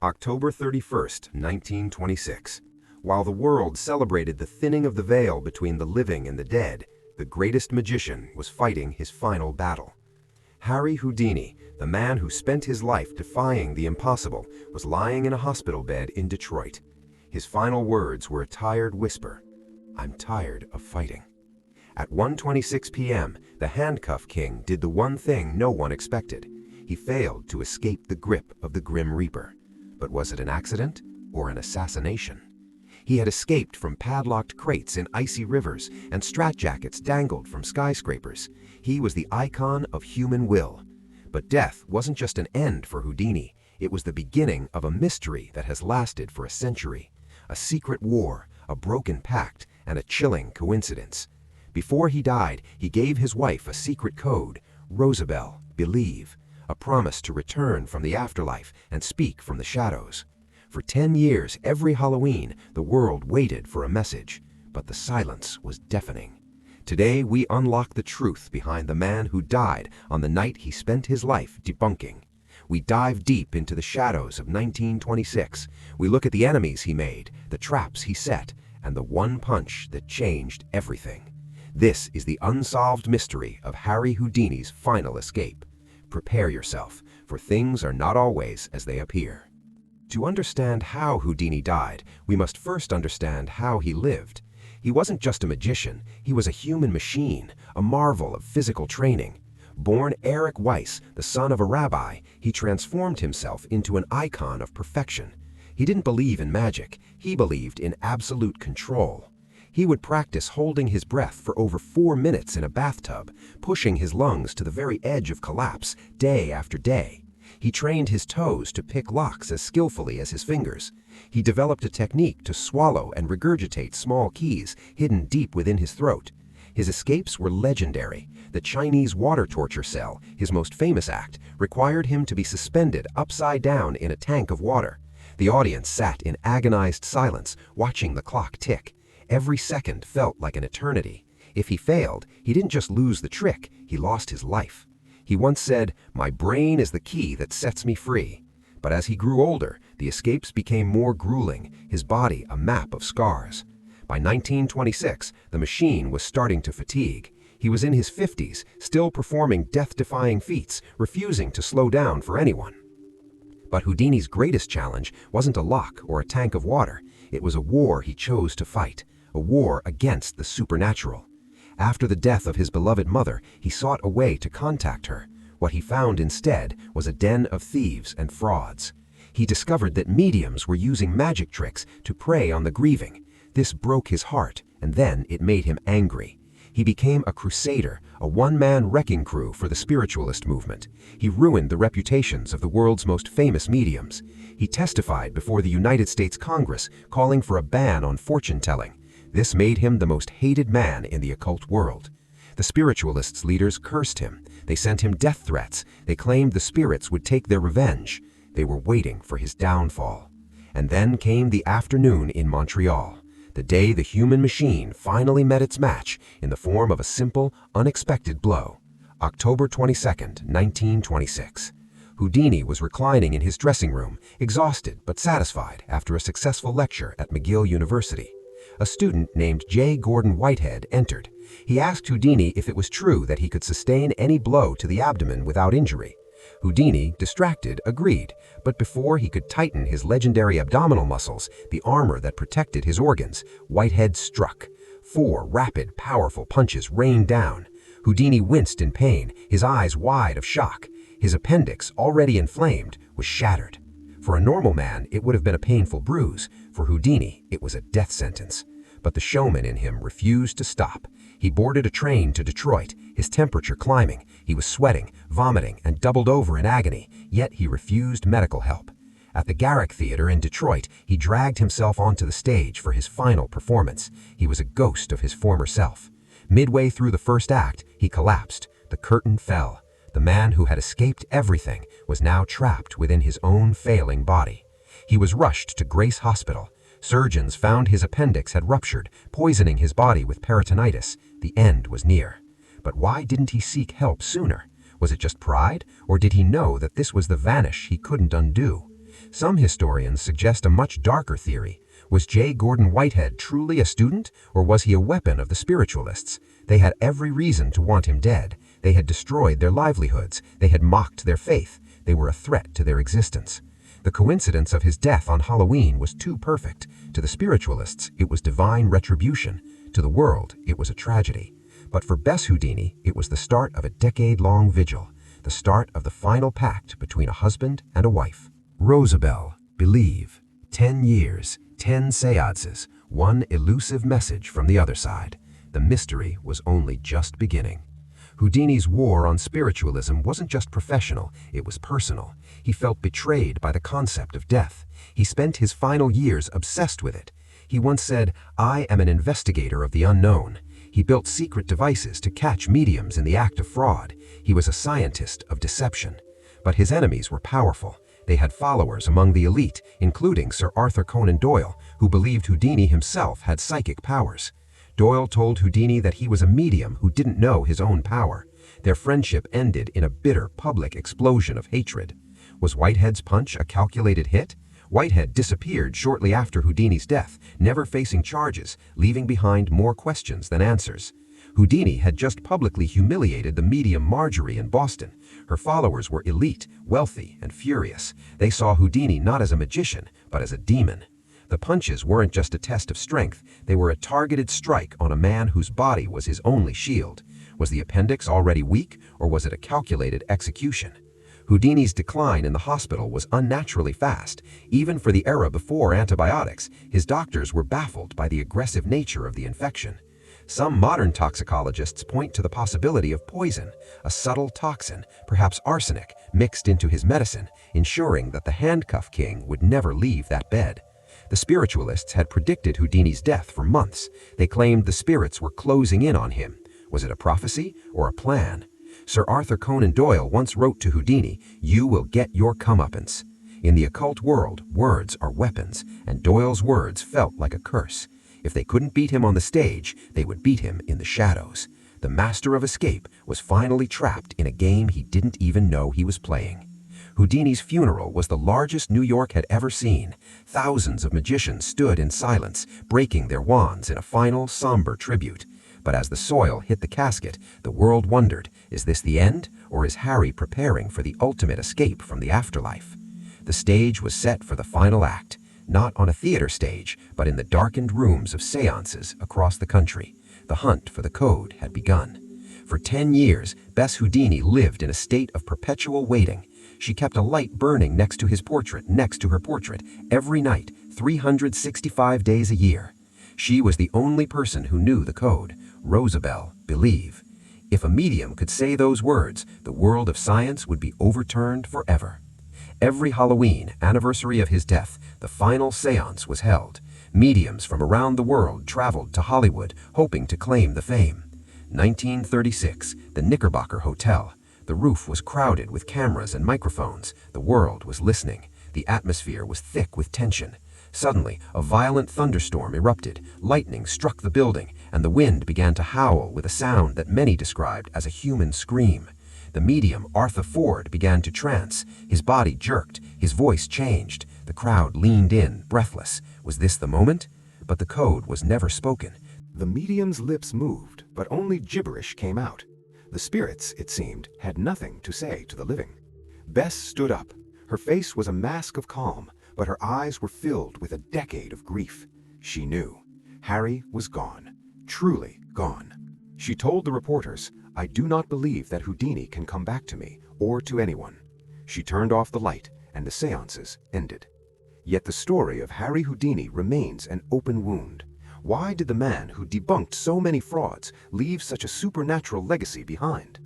October 31st, 1926. While the world celebrated the thinning of the veil between the living and the dead, the greatest magician was fighting his final battle. Harry Houdini, the man who spent his life defying the impossible, was lying in a hospital bed in Detroit. His final words were a tired whisper, "I'm tired of fighting." At 1:26 p.m., the Handcuff King did the one thing no one expected. He failed to escape the grip of the Grim Reaper. But was it an accident or an assassination? He had escaped from padlocked crates in icy rivers, and straitjackets dangled from skyscrapers. He was the icon of human will. But death wasn't just an end for Houdini. It was the beginning of a mystery that has lasted for a century. A secret war, a broken pact, and a chilling coincidence. Before he died, he gave his wife a secret code, Rosabelle, believe, a promise to return from the afterlife and speak from the shadows. For 10 years, every Halloween, the world waited for a message, but the silence was deafening. Today, we unlock the truth behind the man who died on the night he spent his life debunking. We dive deep into the shadows of 1926. We look at the enemies he made, the traps he set, and the one punch that changed everything. This is the unsolved mystery of Harry Houdini's final escape. Prepare yourself, for things are not always as they appear. To understand how Houdini died, we must first understand how he lived. He wasn't just a magician, he was a human machine, a marvel of physical training. Born Eric Weiss, the son of a rabbi, he transformed himself into an icon of perfection. He didn't believe in magic, he believed in absolute control. He would practice holding his breath for over 4 minutes in a bathtub, pushing his lungs to the very edge of collapse day after day. He trained his toes to pick locks as skillfully as his fingers. He developed a technique to swallow and regurgitate small keys hidden deep within his throat. His escapes were legendary. The Chinese water torture cell, his most famous act, required him to be suspended upside down in a tank of water. The audience sat in agonized silence, watching the clock tick. Every second felt like an eternity. If he failed, he didn't just lose the trick, he lost his life. He once said, "My brain is the key that sets me free." But as he grew older, the escapes became more grueling, his body a map of scars. By 1926, the machine was starting to fatigue. He was in his 50s, still performing death-defying feats, refusing to slow down for anyone. But Houdini's greatest challenge wasn't a lock or a tank of water. It was a war he chose to fight. A war against the supernatural. After the death of his beloved mother, he sought a way to contact her. What he found instead was a den of thieves and frauds. He discovered that mediums were using magic tricks to prey on the grieving. This broke his heart, and then it made him angry. He became a crusader, a one-man wrecking crew for the spiritualist movement. He ruined the reputations of the world's most famous mediums. He testified before the United States Congress, calling for a ban on fortune-telling. This made him the most hated man in the occult world. The spiritualists' leaders cursed him. They sent him death threats. They claimed the spirits would take their revenge. They were waiting for his downfall. And then came the afternoon in Montreal, the day the human machine finally met its match in the form of a simple, unexpected blow. October 22nd, 1926. Houdini was reclining in his dressing room, exhausted but satisfied after a successful lecture at McGill University. A student named J. Gordon Whitehead entered. He asked Houdini if it was true that he could sustain any blow to the abdomen without injury. Houdini, distracted, agreed, but before he could tighten his legendary abdominal muscles, the armor that protected his organs, Whitehead struck. 4 rapid, powerful punches rained down. Houdini winced in pain, his eyes wide of shock. His appendix, already inflamed, was shattered. For a normal man, it would have been a painful bruise. For Houdini, it was a death sentence. But the showman in him refused to stop. He boarded a train to Detroit, his temperature climbing. He was sweating, vomiting, and doubled over in agony, yet he refused medical help. At the Garrick Theater in Detroit, he dragged himself onto the stage for his final performance. He was a ghost of his former self. Midway through the first act, he collapsed. The curtain fell. The man who had escaped everything was now trapped within his own failing body. He was rushed to Grace Hospital. Surgeons found his appendix had ruptured, poisoning his body with peritonitis. The end was near. But why didn't he seek help sooner? Was it just pride, or did he know that this was the vanish he couldn't undo? Some historians suggest a much darker theory. Was J. Gordon Whitehead truly a student, or was he a weapon of the spiritualists? They had every reason to want him dead. They had destroyed their livelihoods. They had mocked their faith. They were a threat to their existence. The coincidence of his death on Halloween was too perfect. To the spiritualists, it was divine retribution. To the world, it was a tragedy. But for Bess Houdini, it was the start of a decade-long vigil, the start of the final pact between a husband and a wife. Rosabelle, believe. 10 years, 10 seances, one elusive message from the other side. The mystery was only just beginning. Houdini's war on spiritualism wasn't just professional, it was personal. He felt betrayed by the concept of death. He spent his final years obsessed with it. He once said, "I am an investigator of the unknown." He built secret devices to catch mediums in the act of fraud. He was a scientist of deception. But his enemies were powerful. They had followers among the elite, including Sir Arthur Conan Doyle, who believed Houdini himself had psychic powers. Doyle told Houdini that he was a medium who didn't know his own power. Their friendship ended in a bitter public explosion of hatred. Was Whitehead's punch a calculated hit? Whitehead disappeared shortly after Houdini's death, never facing charges, leaving behind more questions than answers. Houdini had just publicly humiliated the medium Marjorie in Boston. Her followers were elite, wealthy, and furious. They saw Houdini not as a magician, but as a demon. The punches weren't just a test of strength, they were a targeted strike on a man whose body was his only shield. Was the appendix already weak, or was it a calculated execution? Houdini's decline in the hospital was unnaturally fast. Even for the era before antibiotics, his doctors were baffled by the aggressive nature of the infection. Some modern toxicologists point to the possibility of poison, a subtle toxin, perhaps arsenic, mixed into his medicine, ensuring that the handcuff king would never leave that bed. The spiritualists had predicted Houdini's death for months. They claimed the spirits were closing in on him. Was it a prophecy or a plan? Sir Arthur Conan Doyle once wrote to Houdini, "You will get your comeuppance." In the occult world, words are weapons, and Doyle's words felt like a curse. If they couldn't beat him on the stage, they would beat him in the shadows. The master of escape was finally trapped in a game he didn't even know he was playing. Houdini's funeral was the largest New York had ever seen. Thousands of magicians stood in silence, breaking their wands in a final, somber tribute. But as the soil hit the casket, the world wondered, is this the end, or is Harry preparing for the ultimate escape from the afterlife? The stage was set for the final act, not on a theater stage, but in the darkened rooms of seances across the country. The hunt for the code had begun. For 10 years, Bess Houdini lived in a state of perpetual waiting. She kept a light burning next to her portrait, every night, 365 days a year. She was the only person who knew the code. Rosabelle, believe. If a medium could say those words, the world of science would be overturned forever. Every Halloween, anniversary of his death, the final seance was held. Mediums from around the world traveled to Hollywood, hoping to claim the fame. 1936, the Knickerbocker Hotel. The roof was crowded with cameras and microphones. The world was listening. The atmosphere was thick with tension. Suddenly, a violent thunderstorm erupted. Lightning struck the building, and the wind began to howl with a sound that many described as a human scream. The medium, Arthur Ford, began to trance. His body jerked. His voice changed. The crowd leaned in, breathless. Was this the moment? But the code was never spoken. The medium's lips moved, but only gibberish came out. The spirits, it seemed, had nothing to say to the living. Bess stood up. Her face was a mask of calm, but her eyes were filled with a decade of grief. She knew. Harry was gone. Truly gone. She told the reporters, "I do not believe that Houdini can come back to me, or to anyone." She turned off the light, and the seances ended. Yet the story of Harry Houdini remains an open wound. Why did the man who debunked so many frauds leave such a supernatural legacy behind?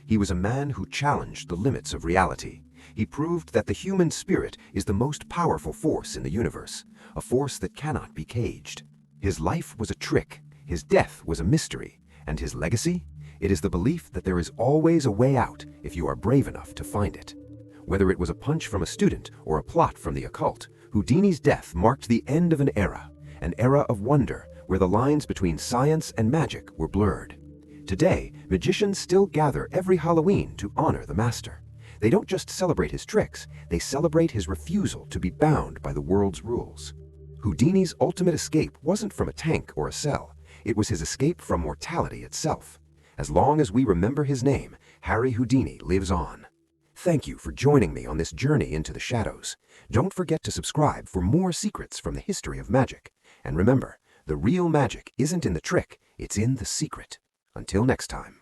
He was a man who challenged the limits of reality. He proved that the human spirit is the most powerful force in the universe, a force that cannot be caged. His life was a trick, his death was a mystery, and his legacy? It is the belief that there is always a way out if you are brave enough to find it. Whether it was a punch from a student or a plot from the occult, Houdini's death marked the end of an era of wonder where the lines between science and magic were blurred. Today, magicians still gather every Halloween to honor the master. They don't just celebrate his tricks, they celebrate his refusal to be bound by the world's rules. Houdini's ultimate escape wasn't from a tank or a cell. It was his escape from mortality itself. As long as we remember his name, Harry Houdini lives on. Thank you for joining me on this journey into the shadows. Don't forget to subscribe for more secrets from the history of magic. And remember, the real magic isn't in the trick, it's in the secret. Until next time.